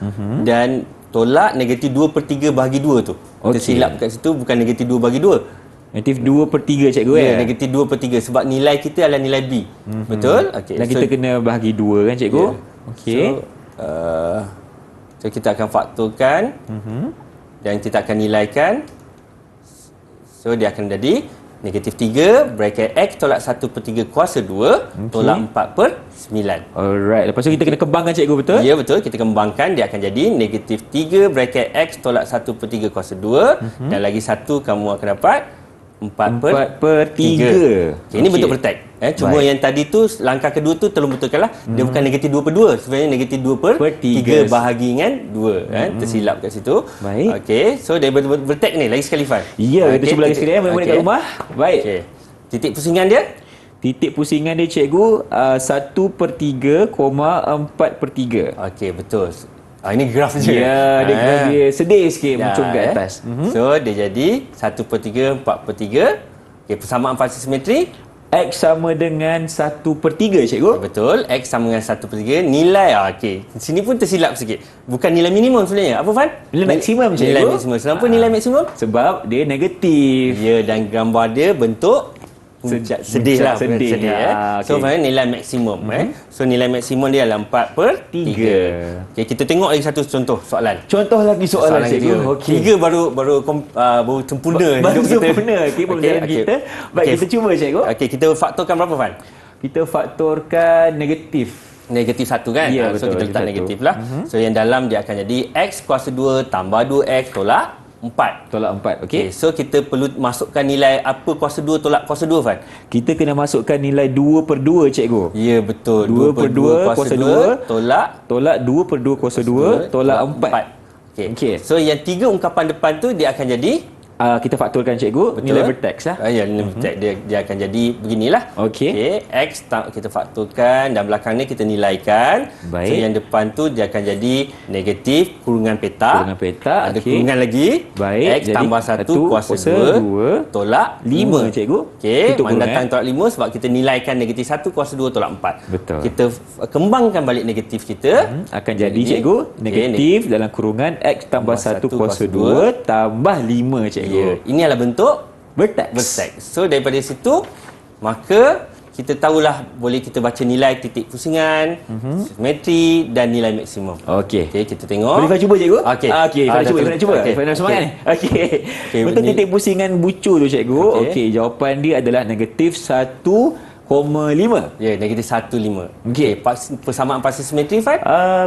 dan tolak negatif 2/3 bahagi 2 tu. Kita Okey. silap kat situ, bukan negatif 2 bahagi 2. Negatif 2/3 cikgu Ya, negatif 2/3 sebab nilai kita adalah nilai B. Betul? Okey. Dan kita kena bahagi 2 kan cikgu? Ya. Okey. So kita akan faktorkan dan kita akan nilaikan. So dia akan jadi negatif 3 bracket X tolak 1/3 kuasa 2 tolak 4/9. Alright. Lepas tu kita kena kembangkan cikgu, betul? Ya betul, kita kembangkan, dia akan jadi negatif 3 bracket X tolak 1/3 kuasa 2 dan lagi satu kamu akan dapat 4/3. 4/3. Okay, ini bentuk vertex. Cuma Baik. yang tadi tu langkah kedua tu tolong betulkanlah. Dia bukan negatif 2/2, sebenarnya negatif 2/3 bahagi dengan 2 tersilap kat situ. Baik. Okey, so daripada vertex ni lagi sekali Fan. Ya, kita cuba lagi sekali murid-murid kat rumah. Baik. Okey. Titik pusingan dia? Titik pusingan dia cikgu 1/3,4/3. Okey, betul. Ini graf je. Ya, dia sedih sikit muncul kat atas. So dia jadi 1/3 4/3. Okey, persamaan paksi simetri. X sama dengan 1/3 cikgu. Betul, X sama dengan 1/3. Nilai, okey. Sini pun tersilap sikit. Bukan nilai minimum sebenarnya. Apa Fan? Nilai maksimum cikgu. Nilai maksimum. Kenapa nilai maksimum? Sebab dia negatif. Ya, dan gambar dia bentuk sedih lah. Sedih. So, nilai maksimum. So, nilai maksimum dia adalah 4/3. Okey, kita tengok lagi satu contoh soalan. Contoh lagi soalan cikgu. Okey. 3 baru sempurna Baru hidup kita. sempurna pembelajaran kita. Baik, Okey. kita cuba cikgu. Okey, kita faktorkan berapa Fan? Kita faktorkan negatif. Negatif 1 kan? Ya, So betul, kita letak negatif negatif lah. So yang dalam dia akan jadi X kuasa 2 tambah 2X tolak 4. Tolak 4, okey. So kita perlu masukkan nilai apa kuasa 2 tolak kuasa 2 Fan? Kita kena masukkan nilai 2/2 cikgu. Ya betul. 2/2 kuasa 2 tolak 2/2 kuasa 2 tolak 4. Okey. Okey. So yang 3 ungkapan depan tu dia akan jadi Kita faktorkan cikgu nilai vertex lah. Ya, nilai vertex dia akan jadi beginilah. Okey. X kita faktorkan dan belakang ni kita nilaikan. Baik. So yang depan tu dia akan jadi negatif kurungan peta. Kurungan peta, Ada okey. kurungan lagi. Baik, X jadi tambah 1 kuasa 2 tolak 5 cikgu. Okey, Itu mana kurungan. datang tolak 5 sebab kita nilaikan negatif 1 kuasa 2 tolak 4. Betul. Kita kembangkan balik negatif kita. Akan jadi cikgu negatif dalam kurungan X tambah 1 kuasa 2 tambah 5 cikgu. Ya, ini adalah bentuk Vertex. vertex. So daripada situ maka kita tahulah boleh kita baca nilai titik pusingan, simetri dan nilai maksimum. Okey. Okey, kita tengok. Boleh Fah cuba cikgu? Okey. Okey, Fah cuba. Fah cuba. Okey. Fah nak semangat ni. Okey. Okey, Untuk ni- titik pusingan bucu tu cikgu, okey, jawapan dia adalah negatif 1,5. Ya, negatif 1,5. Okey. Persamaan pasti simetri Fan?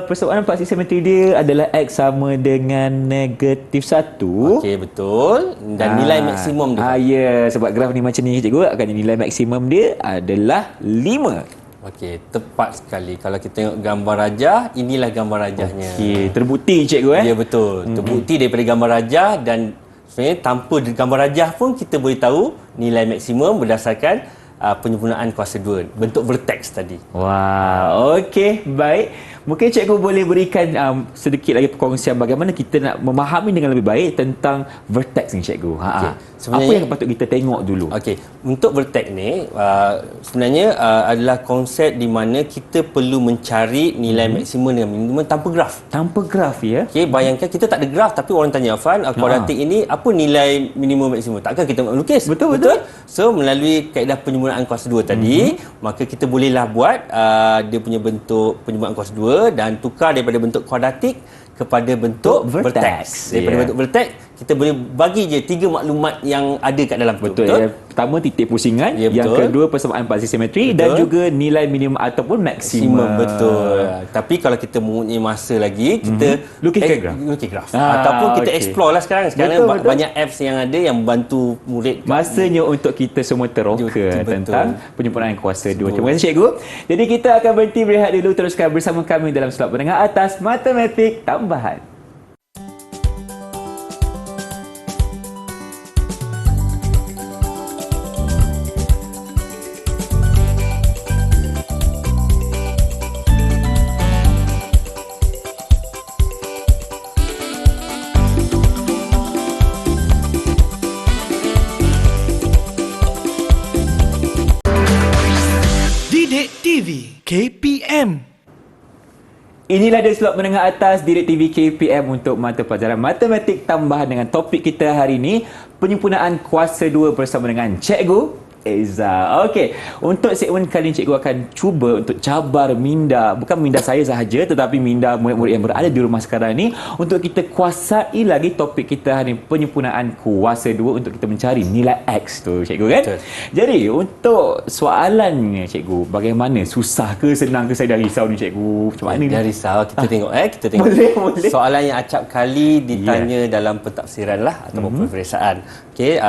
Persoalan paksi simetri dia adalah X sama dengan negatif 1. Okey, betul. Dan nilai maksimum dia. Ya, sebab graf ni macam ni cikgu, akan nilai maksimum dia adalah 5. Okey, tepat sekali. Kalau kita tengok gambar rajah, inilah gambar rajahnya. Okey, terbukti cikgu Ya, betul. Terbukti daripada gambar rajah dan sebenarnya tanpa gambar rajah pun kita boleh tahu nilai maksimum berdasarkan penyempurnaan kuasa 2. Bentuk vertex tadi. Wah, okey, baik. Mungkin cikgu boleh berikan sedikit lagi perkongsian bagaimana kita nak memahami dengan lebih baik tentang vertex ni cikgu. Okey. Apa yang patut kita tengok dulu? Okey, untuk vertex ni sebenarnya adalah konsep di mana kita perlu mencari nilai maksimum dengan minimum tanpa graf. Tanpa graf ya. Okey, bayangkan kita tak ada graf tapi orang tanya Afan, kuadratik ini apa nilai minimum maksimum? Takkan kita melukis? Betul. So melalui kaedah penyempurnaan kuasa 2 tadi, maka kita bolehlah buat dia punya bentuk penyempurnaan kuasa 2 dan tukar daripada bentuk kuadratik kepada bentuk Vertex. vertex. Daripada bentuk vertex, kita boleh bagi je 3 maklumat yang ada kat dalam tu. Betul. Yang pertama titik pusingan, Ya, yang betul. kedua persamaan pulsi simetri Betul. dan juga nilai minimum ataupun maksimum. Betul. Tapi kalau kita mempunyai masa lagi, kita Lukiskan graf. Lukis graf. Ah, Ataupun kita okey. explore lah sekarang. Sekarang Betul, betul. banyak apps yang ada yang membantu murid. Masanya untuk kita semua teroka Betul. tentang penyempurnaan kuasa 2. Terima kasih cikgu. Jadi kita akan berhenti berehat dulu, teruskan bersama kami dalam slot menengah atas matematik tambahan. Didik TV KPM. Inilah dia slot menengah atas Didik TV KPM untuk mata pelajaran matematik tambahan dengan topik kita hari ini, penyempurnaan kuasa 2 bersama dengan Cikgu Eza. Okey, untuk segmen kali ini cikgu akan cuba untuk cabar minda, bukan minda saya sahaja tetapi minda murid-murid yang berada di rumah sekarang ni untuk kita kuasai lagi topik kita hari ini, penyempurnaan kuasa 2 untuk kita mencari nilai X tu cikgu kan? Betul. Jadi untuk soalannya cikgu, bagaimana, susah ke senang ke, saya dah risau ni cikgu. Macam mana ni? Dah risau, kita tengok kita tengok. Boleh. Soalan yang acap kali ditanya dalam pentafsiran lah ataupun peperiksaan. Okey,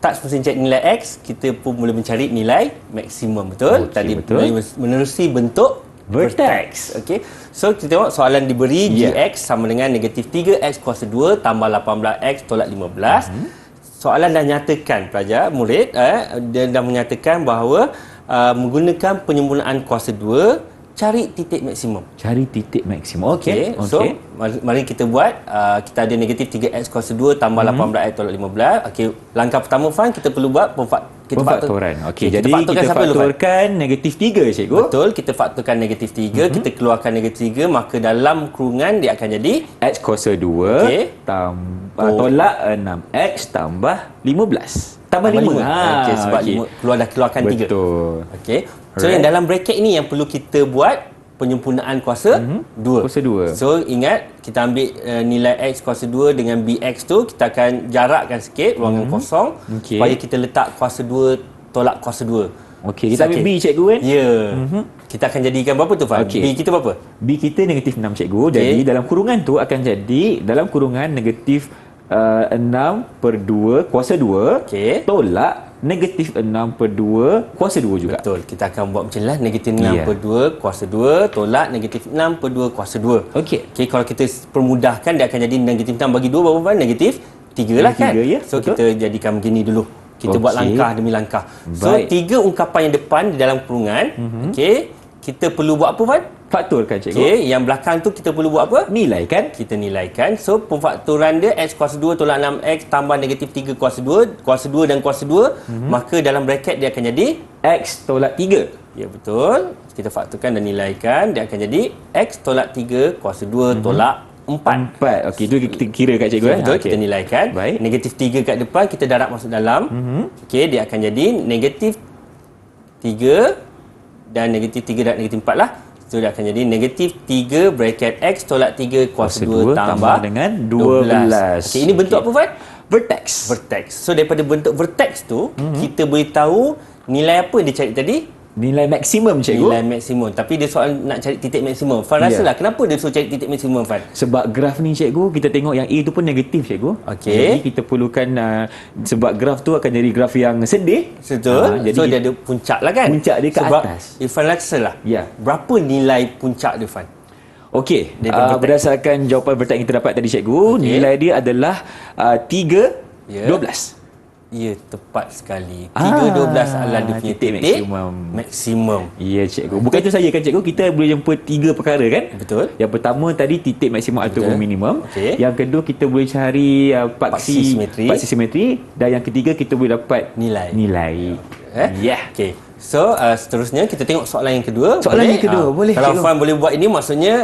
tak semestinya cek nilai X, kita pun boleh mencari nilai maksimum, betul? Okey, Tadi betul. menerusi bentuk Vertex. Okey. So kita tengok soalan diberi Gx sama dengan negatif 3x kuasa 2 tambah 18x tolak 15. Soalan dah nyatakan pelajar, murid, dia dah menyatakan bahawa menggunakan penyempurnaan kuasa 2, cari titik maksimum. Cari titik maksimum. Okey. So, mari kita buat. Kita ada negatif 3x kuasa 2 tambah 18x tolak 15. Okey, langkah pertama Fan, kita perlu buat Pemfaktoran. Okey, jadi kita siapa dulu, Fan? faktorkan negatif 3 cikgu. Betul, kita faktorkan negatif 3, kita keluarkan negatif 3, maka dalam kurungan dia akan jadi X kuasa 2 Okey. tolak 6x tambah 15. Tambah 5. Okey, sebab dah keluarkan 3. Betul. Okey. So Alright. yang dalam bracket ni yang perlu kita buat penyempurnaan kuasa 2. Kuasa 2. So ingat, kita ambil nilai X kuasa 2 dengan BX tu, kita akan jarakkan sikit ruangan kosong Okey. supaya kita letak kuasa 2 tolak kuasa 2. Okey, kita ambil B cikgu kan? Ya. Kita akan jadikan berapa tu Fan? Okey. B kita berapa? B kita negatif 6 cikgu. Okey. Jadi dalam kurungan tu akan jadi dalam kurungan negatif 6 per 2 kuasa 2 Okey. tolak negatif 6 per 2 kuasa 2 juga. Betul. Kita akan buat macam ni lah. Negatif 6 Ya. per 2 kuasa 2 tolak negatif 6 per 2 kuasa 2. Okey. Okey, kalau kita permudahkan, dia akan jadi negatif 6 bagi 2 berapa Fan? Negatif 3 lah kan? 3, ya. So Betul. kita jadikan begini dulu. Kita buat Okey. langkah demi langkah. So Baik. 3 ungkapan yang depan di dalam kurungan. Okey. Kita perlu buat apa Fan? Faktorkan cikgu. Okey, yang belakang tu kita perlu buat apa? Nilai kan? Kita nilaikan. So pemfaktoran dia X kuasa 2 tolak 6X tambah negatif 3 kuasa 2. Kuasa 2 dan kuasa 2. Maka dalam bracket dia akan jadi X tolak 3. Ya, betul. Kita faktorkan dan nilaikan. Dia akan jadi X tolak 3 kuasa 2 tolak 4. 4. Okey, itu kita kira kat cikgu. Betul, Okey. kita nilaikan. Baik. Negatif 3 kat depan, kita darab masuk dalam. Okey, dia akan jadi negatif 3 dan negatif 3 dan negatif 4 lah. So, dia akan jadi negatif 3 bracket X tolak 3 kuasa 2 tambah dengan 12. Okey, ini bentuk apa, Fan? Vertex. Vertex. So, daripada bentuk vertex tu, kita boleh tahu nilai apa dia cari tadi? Nilai maksimum cikgu. Nilai maksimum. Tapi dia soal nak cari titik maksimum. Fan, Ya. rasalah kenapa dia suruh cari titik maksimum, Fan? Sebab graf ni cikgu, kita tengok yang A tu pun negatif cikgu. Okey. Jadi kita perlukan sebab graf tu akan jadi graf yang sedih. Betul. Jadi So dia ada puncak lah kan? Puncak dia ke Sebab atas. Irfan rasa lah. Ya. Berapa nilai puncak dia, Fan? Okey, Daripada vertex. berdasarkan jawapan vertex yang kita dapat tadi cikgu, Okey. nilai dia adalah 3 Ya. 12. Ya, tepat sekali. 3.12 adalah dia punya titik titik maksimum. maksimum. Ya cikgu. Bukan itu saja kan cikgu, kita boleh jumpa 3 perkara kan? Betul. Yang pertama tadi titik maksimum ataupun minimum. Okey. Yang kedua kita boleh cari Paksi simetri. paksi simetri dan yang ketiga kita boleh dapat Nilai. Ya. Okey. So, seterusnya kita tengok soalan yang kedua. Soalan yang kedua, boleh, Kalau cikgu. Fan boleh buat ini, maksudnya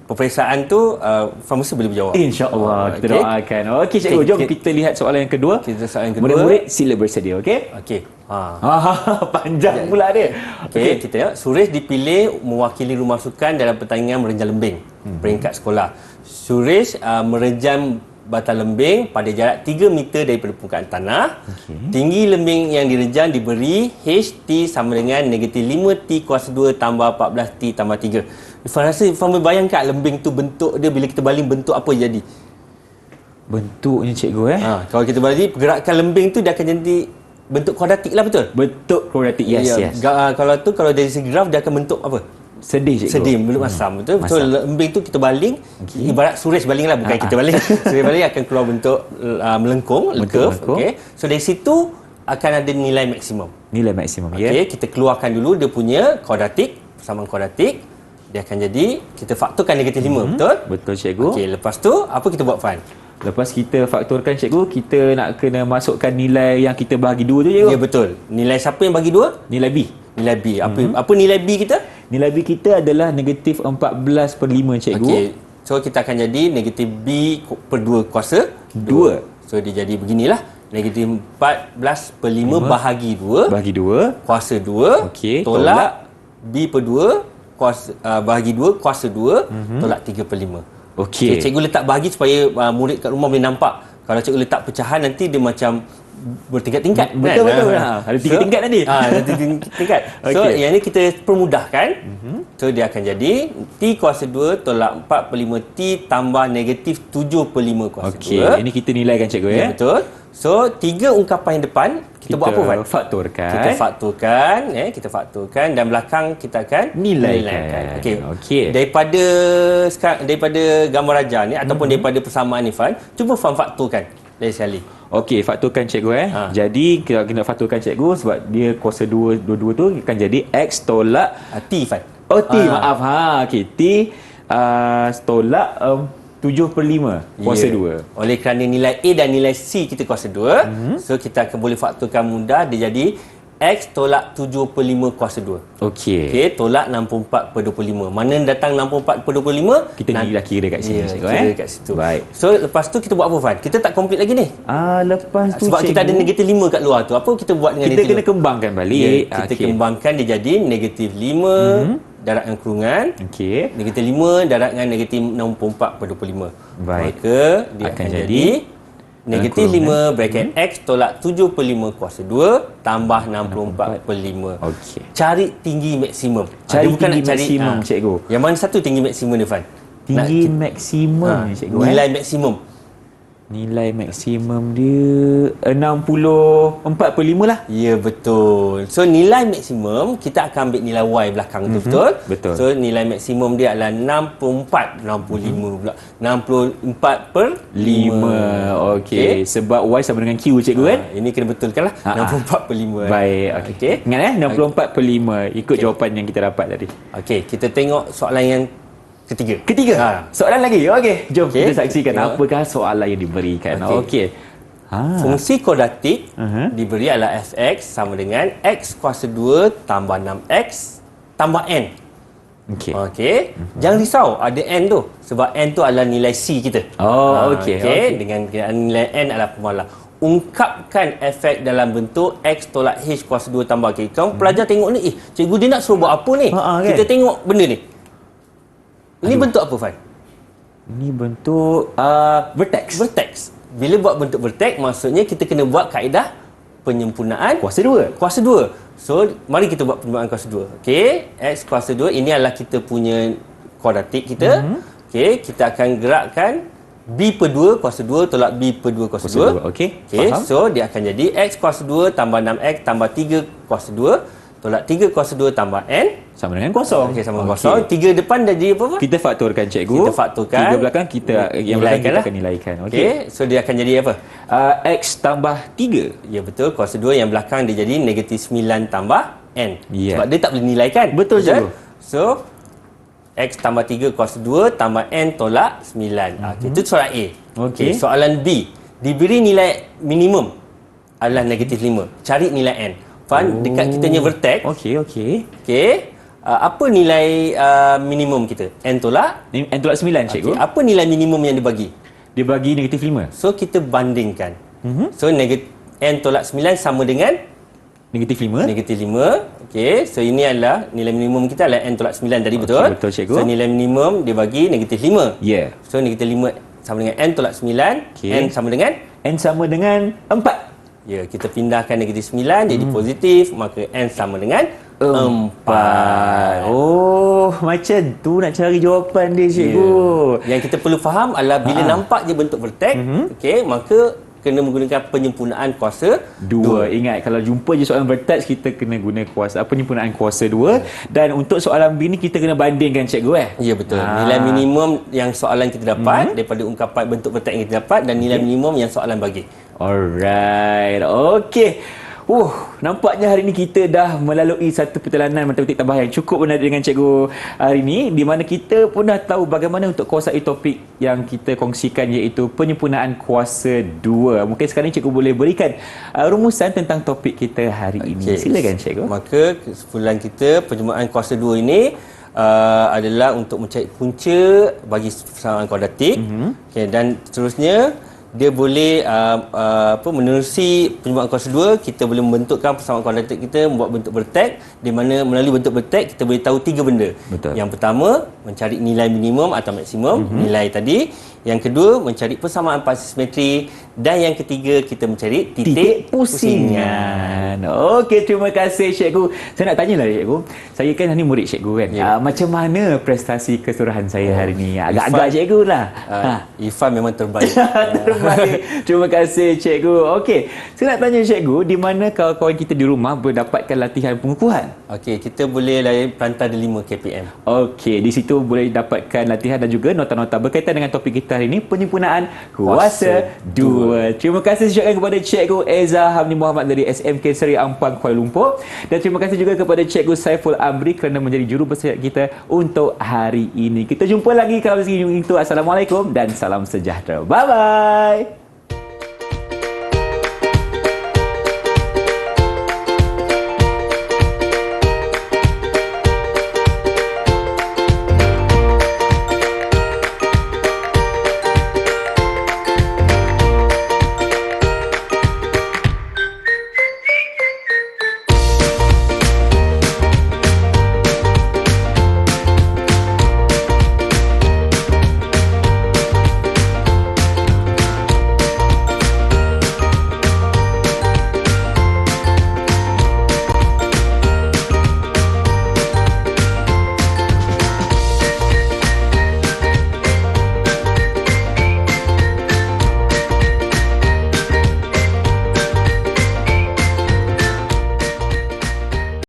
peperiksaan tu Fan mesti boleh berjawab. InsyaAllah kita doakan. Okey cikgu, jom kita lihat soalan yang kedua. Kita soalan yang kedua. Murid-murid sila bersedia, okey? Okey. Panjang pula dia. Okey, kita tengok. Suresh dipilih mewakili rumah sukan dalam pertandingan merejam lembing peringkat sekolah. Suresh merejam bata lembing pada jarak 3 meter daripada permukaan tanah. Tinggi lembing yang direjam diberi HT sama dengan negatif 5T kuasa 2 tambah 14T tambah 3. Irfan rasa Irfan membayangkan lembing tu bentuk dia bila kita baling bentuk apa jadi? Bentuknya cikgu Kalau kita baling pergerakan lembing tu dia akan jadi bentuk kuadratik lah, betul? Bentuk kuadratik, yes. Kalau dari segi graf dia akan bentuk apa? Sedih cikgu. Sedih, belum masam, betul? So lembing tu kita baling, ibarat Suresh baling lah, bukan kita baling. Suresh baling akan keluar bentuk melengkung, curve. Okay. So dari situ akan ada nilai maksimum. Nilai maksimum, Okay, kita keluarkan dulu dia punya kuadratik, persamaan kuadratik. Dia akan jadi, kita faktorkan negatif 5, betul? Betul cikgu. Okey, lepas tu apa kita buat, Fan? Lepas kita faktorkan cikgu, kita nak kena masukkan nilai yang kita bahagi 2 tu cikgu. Ya, betul. Nilai siapa yang bagi 2? Nilai B. Nilai B. Apa nilai B kita? Nilai B kita adalah negatif 14/5 cikgu. Okey. So kita akan jadi negatif B per 2 kuasa 2. So dia jadi beginilah. Negatif 14/5 bahagi 2. Bahagi 2. Kuasa 2. Okey. Tolak B per 2 kuasa bahagi 2 kuasa 2 tolak 3/5. Okey. Cikgu letak bahagi supaya murid kat rumah boleh nampak. Kalau cikgu letak pecahan nanti dia macam bertingkat-tingkat. Betul. Ada 3 tingkat tadi. Ada 3 tingkat. So yang ni kita permudahkan. So dia akan jadi T kuasa 2 tolak 4/5T tambah negatif 7/5 kuasa 2. Okey, ini kita nilaikan cikgu ya. Betul. So 3 ungkapan yang depan kita buat apa, Fan? Faktorkan. Kita faktorkan dan belakang kita akan Nilaikan. Okey. Daripada gambar raja ni ataupun daripada persamaan ni, Fan, cuba Fan faktorkan dari sekali. Okey, faktorkan cikgu Jadi kita kena faktorkan cikgu sebab dia kuasa 2 dua-dua tu akan jadi X tolak T, Fan. T, maaf Okey, T tolak 7/5 kuasa 2. Oleh kerana nilai A dan nilai C kita kuasa 2, so kita akan boleh faktorkan mudah, dia jadi X tolak 7/5 kuasa 2. Okey. Tolak 64/25. Mana datang 64/25? Kita dah kira kat sini cikgu kira kat situ. Baik. So lepas tu kita buat apa, Fan? Kita tak complete lagi ni. Lepas tu sebab cikgu, kita ada negatif 5 kat luar tu. Apa kita buat dengan kita kena kembangkan balik. Kita kembangkan dia jadi negatif 5 darab dengan kurungan. Negatif 5 darab dengan negatif 64/25. Baik. Maka dia akan jadi negatif 5 bracket X tolak 7/5 kuasa 2 tambah 64/5. Okey. Cari tinggi maksimum. Cari bukan tinggi nak cari maksimum cikgu. Yang mana satu tinggi maksimum ni, Fan? Tinggi maksimum cikgu. Nilai maksimum. Nilai maksimum dia 64/5 lah. Ya, betul. So nilai maksimum kita akan ambil nilai Y belakang tu, betul? Betul. So nilai maksimum dia adalah 65 pula. 64/5. Okey. Sebab Y sama dengan Q cikgu kan? Ini kena betulkan lah. 64/5. Baik. Okey. Ingat 64/5 ikut jawapan yang kita dapat tadi. Okey, kita tengok soalan yang ketiga. Soalan lagi. Okey. Jom kita saksikan Tengok. apakah soalan yang diberikan. Okey. Fungsi kuadratik diberi adalah fx sama dengan x kuasa 2 tambah 6x tambah n. Okey. Jangan risau ada n tu sebab n tu adalah nilai C kita. Okey. Dengan nilai n adalah pemalah. Ungkapkan efek dalam bentuk x tolak h kuasa 2 tambah k. Kamu pelajar tengok ni, cikgu dia nak suruh buat apa ni? Kita tengok benda ni. Ini bentuk apa, Fan? Ini bentuk vertex. Bila buat bentuk vertex, maksudnya kita kena buat kaedah penyempurnaan kuasa 2. So, mari kita buat penyempurnaan kuasa 2. Okey, x kuasa 2 ini adalah kita punya kuadratik kita. Okey, kita akan gerakkan b per 2 kuasa 2 tolak b per 2 kuasa 2. Okey, so dia akan jadi x kuasa 2 tambah 6x tambah 3 kuasa 2 tolak 3 kuasa 2 tambah n sama dengan kosong. Okey, sama dengan kosong. 3 depan dah jadi apa? Kita faktorkan cikgu. 3 belakang kita yang belakang kita akan nilaikan. Okey. So dia akan jadi apa? X tambah 3. Ya, betul. Kuasa 2 yang belakang dia jadi negatif 9 tambah n. Sebab dia tak boleh nilaikan. Betul cikgu. So x tambah 3 kuasa 2 tambah n tolak 9. Itu soalan A. Okey. Soalan B. Diberi nilai minimum adalah negatif 5. Cari nilai n. Fan, dekat kita punya vertex. Okey. apa nilai minimum kita? N tolak N tolak 9, cikgu. okay. Apa nilai minimum yang dibagi? Dia bagi negatif 5. So kita bandingkan. So N tolak 9 sama dengan Negatif 5. negatif 5. Okey, so ini adalah nilai minimum kita adalah N tolak 9 tadi, betul? Betul, cikgu. So nilai minimum dia bagi negatif 5. Ya. So negatif 5 sama dengan N tolak 9. Okey. N sama dengan N sama dengan 4. ya, kita pindahkan negatif 9 jadi positif, maka N sama dengan 4. Oh, macam tu nak cari jawapan dia, cikgu. Yang kita perlu faham adalah bila nampak je bentuk vertex, okey, maka kena menggunakan penyempurnaan kuasa 2. Ingat, kalau jumpa je soalan vertex, kita kena guna kuasa penyempurnaan kuasa 2. Dan untuk soalan B ni kita kena bandingkan, cikgu. Ya, betul. Nilai minimum yang soalan kita dapat daripada ungkapan bentuk vertex yang kita dapat dan nilai minimum yang soalan bagi. Alright. Okey. Nampaknya hari ini kita dah melalui satu perjalanan matematik tambahan yang cukup menarik dengan cikgu hari ini, di mana kita pun dah tahu bagaimana untuk kuasai topik yang kita kongsikan, iaitu penyempurnaan kuasa 2. Mungkin sekarang cikgu boleh berikan rumusan tentang topik kita hari ini. Silakan, cikgu. Maka kesimpulan kita penyempurnaan kuasa 2 ini adalah untuk mencari punca bagi persamaan kuadratik. Okay, dan seterusnya dia boleh menerusi penyempurnaan kuasa 2, kita boleh membentukkan persamaan kuadratik kita, membuat bentuk vertex, di mana melalui bentuk vertex kita boleh tahu 3 benda. Betul. Yang pertama, mencari nilai minimum atau maksimum, nilai tadi. Yang kedua, mencari persamaan pasti simetri, dan yang ketiga, kita mencari titik pusingan. Okey, terima kasih, cikgu. Saya nak tanyalah, cikgu. Saya kan ni murid cikgu kan. Macam mana prestasi keseluruhan saya hari ni? Agak-agak cikgu lah. Irfan memang terbaik. Terbaik. Terima kasih, cikgu. Okey, saya nak tanya cikgu, di mana kawan-kawan kita di rumah mendapatkan latihan pengukuhan? Okey, kita boleh layari pelantar di 5 kpm. Okey, di situ boleh dapatkan latihan dan juga nota-nota berkaitan dengan topik kita hari ini, penyempurnaan kuasa 2. Terima kasih ucapkan kepada Cikgu Eza Hamdi Muhammad dari SMK Seri Ampang, Kuala Lumpur, dan terima kasih juga kepada Cikgu Saiful Amri kerana menjadi juru bersihat kita untuk hari ini. Kita jumpa lagi kalau segini itu. Assalamualaikum dan salam sejahtera. Bye-bye.